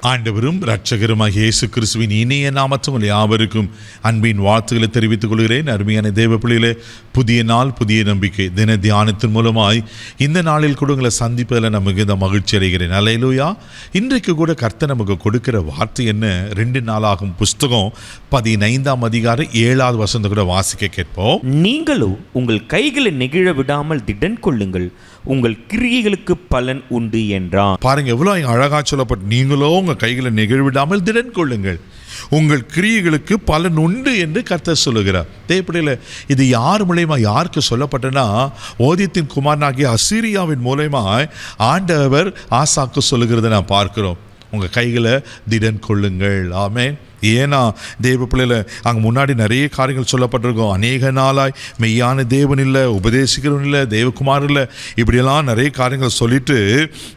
ஆண்டவரும் இரட்சகருமாகிய இயேசு கிறிஸ்துவின் இனிய நாமத்தில் உங்கள் யாவருக்கும் அன்பின் வாழ்த்துக்களை தெரிவித்துக் கொள்கிறேன். அருமையான தேவ பிள்ளைகளே, புதிய நாள் புதிய நம்பிக்கை தின தியானத்தின் மூலமாய் இந்த நாளில் கூட உங்களை சந்திப்பதில் நான் மிகுந்த மகிழ்ச்சி அடைகிறேன். அல்லேலூயா. இன்றைக்கு கூட கர்த்தர் நமக்கு கொடுக்கிற வார்த்தை என்ன? 2 நாளாகும் புஸ்தகம் 15ஆம் அதிகாரம் 7வது வசனத்தை கூட வாசிக்க கேட்போம். நீங்களோ உங்கள் கைகளை நெகிழ விடாமல் திடன் கொள்ளுங்கள், உங்கள் கிரியைகளுக்கு பலன் உண்டு என்றான். பாருங்க, எவ்வளவு அழகா சொல்லப்பட்டு, நீங்களோ உங்க கைகளை நெகிழ்விடாமல் திடன் கொள்ளுங்கள், உங்கள் கிரியைகளுக்கு பலன் உண்டு என்று கர்த்தர் சொல்லுகிறார். தேவப்பிள்ளையில இது யார் மூலமா யாருக்கு சொல்லப்பட்டனா, ஓதியத்தின் குமாரனாகிய அசீரியாவின் மூலமா ஆண்டவர் ஆசாக்கு சொல்லுகிறத நான் பார்க்கிறோம். உங்கள் கைகளை திடன் கொள்ளுங்கள். ஆமென். ஏன்னா தேவ பிள்ளையில அங்கே முன்னாடி நிறைய காரியங்கள் சொல்லப்பட்டிருக்கோம். அநேக நாளாய் மெய்யான தேவன் இல்லை, உபதேசிக்கிறவன் இல்லை, தேவகுமார் இல்லை, இப்படியெல்லாம் நிறைய காரியங்கள் சொல்லிட்டு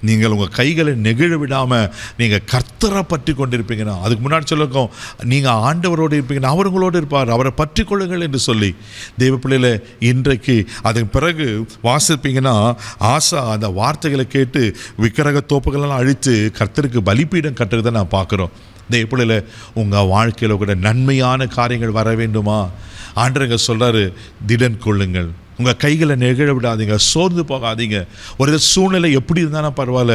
நீங்கள் உங்கள் கைகளை நெகிழ விடாமல் நீங்கள் கர்த்தரை பற்றி கொண்டிருப்பீங்கன்னா, அதுக்கு முன்னாடி சொல்லிருக்கோம், நீங்கள் ஆண்டவரோடு இருப்பீங்கன்னா அவர் உங்களோடு இருப்பார், அவரை பற்றி கொள்ளுங்கள் என்று சொல்லி தேவ பிள்ளையில இன்றைக்கு அதன் பிறகு வாசிப்பீங்கன்னா, ஆசா அந்த வார்த்தைகளை கேட்டு விக்கிரக தோப்புகளெல்லாம் அழித்து கர்த்தருக்கு பலிப்பீடம் கட்டுறதை நான் பார்க்குறோம். தேவப்பிள்ளையில உங்கள் வாழ்க்கையில் கூட நன்மையான காரியங்கள் வர வேண்டுமா? ஆண்டவங்க சொல்கிறாரு, திடன் கொள்ளுங்கள், உங்கள் கைகளை நெகிழ விடாதீங்க, சோர்ந்து போகாதீங்க. ஒரு சூழ்நிலை எப்படி இருந்தாலும் பரவாயில்ல,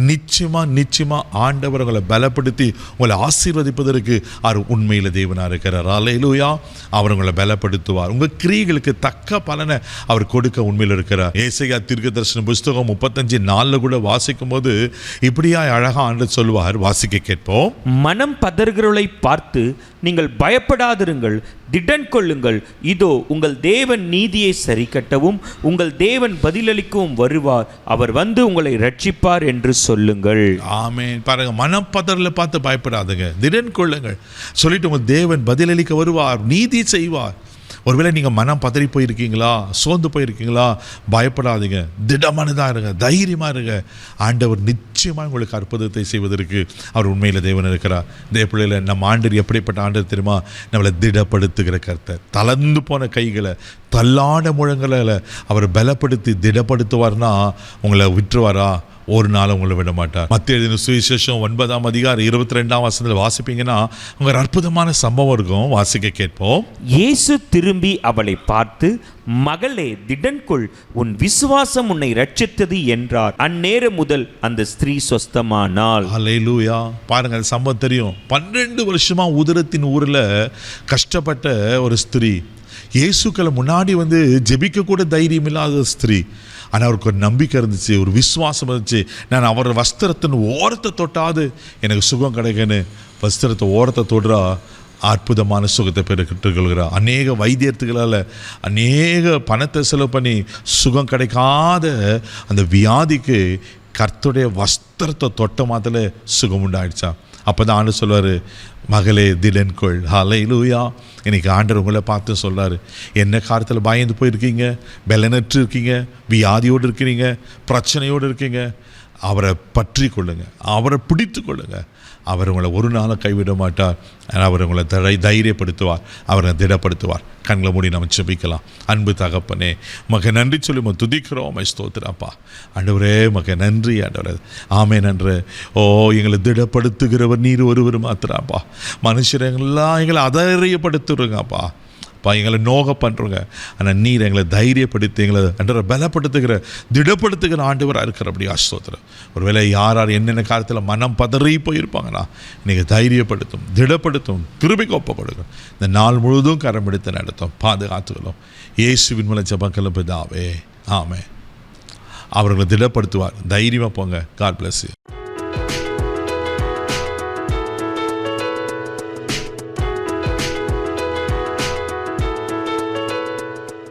நிச்சயமாக ஆண்டவர் உங்களை பலப்படுத்தி உங்களை ஆசீர்வதிப்பதற்கு அவர் உண்மையில் தேவனாக இருக்கிறார். அல்லேலூயா. அவர் உங்களை பலப்படுத்துவார், உங்கள் கிரியைகளுக்கு தக்க பலனை அவர் கொடுக்க உண்மையில் இருக்கிறார். ஏசாயா தீர்க்கதரிசன புஸ்தகம் 35:4 கூட வாசிக்கும் போது இப்படியா அழகா ஆண்டு சொல்வார். வாசிக்க கேட்போம். மனம் பதறுகிறவளை பார்த்து நீங்கள் பயப்படாதிருங்கள், திடன் கொள்ளுங்கள், இதோ உங்கள் தேவன் நீதியை சரி கட்டவும் உங்கள் தேவன் பதிலளிக்கவும் வருவார், அவர் வந்து உங்களை ரட்சிப்பார் என்று சொல்லுங்கள். ஆமென். பாருங்க, மனப்பதறல பார்த்து பயப்படாதுங்க, திடன் கொள்ளுங்கள் சொல்லிட்டு உங்கள் தேவன் பதிலளிக்க வருவார், நீதி செய்வார். ஒருவேளை நீங்கள் மனம் பதறி போயிருக்கீங்களா, சோர்ந்து போயிருக்கீங்களா, பயப்படாதீங்க, திடமானதாக இருங்க, தைரியமாக இருங்க. ஆண்டவர் நிச்சயமாக உங்களுக்கு அற்புதத்தை செய்வதற்கு அவர் உண்மையில் தேவன் இருக்கிறார். தேவ பிள்ளைகளை நம்ம ஆண்டவர் எப்படிப்பட்ட ஆண்டவர் தெரியுமா? நம்மளை திடப்படுத்துகிற கர்த்தர். தளர்ந்து போன கைகளை, தள்ளாட முழங்களால் அவர் பலப்படுத்தி திடப்படுத்துவார்னா உங்களை விட்டுருவாரா? ஒரு நாள் உங்களை விட மாட்டார். மத்திய எழுதின சுவிசேஷம் 9ஆம் அதிகாரம் 22ஆம் வசனத்தில் வாசிப்பீங்கன்னா உங்க அற்புதமான சம்பவம் இருக்கும். வாசிக்க கேட்போம். இயேசு திரும்பி அவளை பார்த்து, மகளே திடன் கொள், உன் விசுவாசம் உன்னை ரட்சித்தது என்றார். அந்நேரம் முதல் அந்த ஸ்திரீ சொஸ்தமானாள். அல்லேலூயா. பாருங்க, அந்த சம்பவம் தெரியும். 12 வருஷமா உதரத்தின் ஊரில் கஷ்டப்பட்ட ஒரு ஸ்திரீ, இயேசுக்களை முன்னாடி வந்து ஜெபிக்க கூட தைரியம் இல்லாத ஸ்திரீ. ஆனால் அவருக்கு ஒரு நம்பிக்கை இருந்துச்சு, ஒரு விசுவாசம் இருந்துச்சு. நான் அவர் வஸ்திரத்தின் ஓரத்தை தொட்டாது எனக்கு சுகம் கிடைக்குன்னு வஸ்திரத்தை ஓரத்தை தொடுறா, அற்புதமான சுகத்தை பெற்றுக்கொள்கிறார். அநேக வைத்தியர்களால் அநேக பணத்தை செலவு பண்ணி சுகம் கிடைக்காத அந்த வியாதிக்கு கர்த்தருடைய வஸ்திரத்தை தொட்ட மாத்திர சுகம் உண்டாயிடுச்சா. அப்போ தான் ஆண்டு சொல்வார், மகளே திடன் கொள். அல்லேலூயா. இன்னைக்கு ஆண்டவர் உங்களை பார்த்து சொல்கிறாரு, என்ன காரியத்தில் பயந்து போயிருக்கீங்க, பலனற்று இருக்கீங்க, வியாதியோடு இருக்கிறீங்க, பிரச்சனையோடு இருக்கீங்க, அவரை பற்றி கொள்ளுங்க, அவரை பிடித்து கொள்ளுங்க. அவர் உங்களை ஒரு நாளும் கைவிட மாட்டார். அவர் உங்களை தைரியப்படுத்துவார், அவரை திடப்படுத்துவார். கண்களை மூடி நம்ம ஜெபிக்கலாம். அன்பு தகப்பனே, மக நன்றி சொல்லி நம்ம துதிக்கிறோம், ஸ்தோத்திரப்பா. ஆண்டவரே மக நன்றி ஆண்டவரே. ஆமென். நன்று. ஓ, எங்களை திடப்படுத்துகிறவர் நீர் ஒருவர் மாத்திராப்பா. மனுஷரெல்லாம் எங்களை அதைரியப்படுத்துறங்கப்பா, எங்களை நோக பண்ணுறோங்க. ஆனால் நீர் எங்களை தைரியப்படுத்தி எங்களை அன்ற பலப்படுத்துகிற திடப்படுத்துகிற ஆண்டவராக இருக்கிற அப்படி ஆஸ்தோத்திரம். ஒருவேளை யார் என்னென்ன காலத்தில் மனம் பதறி போயிருப்பாங்கன்னா இன்றைக்கி தைரியப்படுத்தும், திடப்படுத்தும், கிருபைக்கு ஒப்பு கொடுக்கும். இந்த நாள் முழுவதும் கரம் எடுத்து நடத்தும், பாதுகாத்துக்கிறோம். இயேசுவின் மூலம் ஜெபங்களும் பிதாவே, ஆமென். அவர்களை திடப்படுத்துவார். தைரியமாக போங்க. God bless you.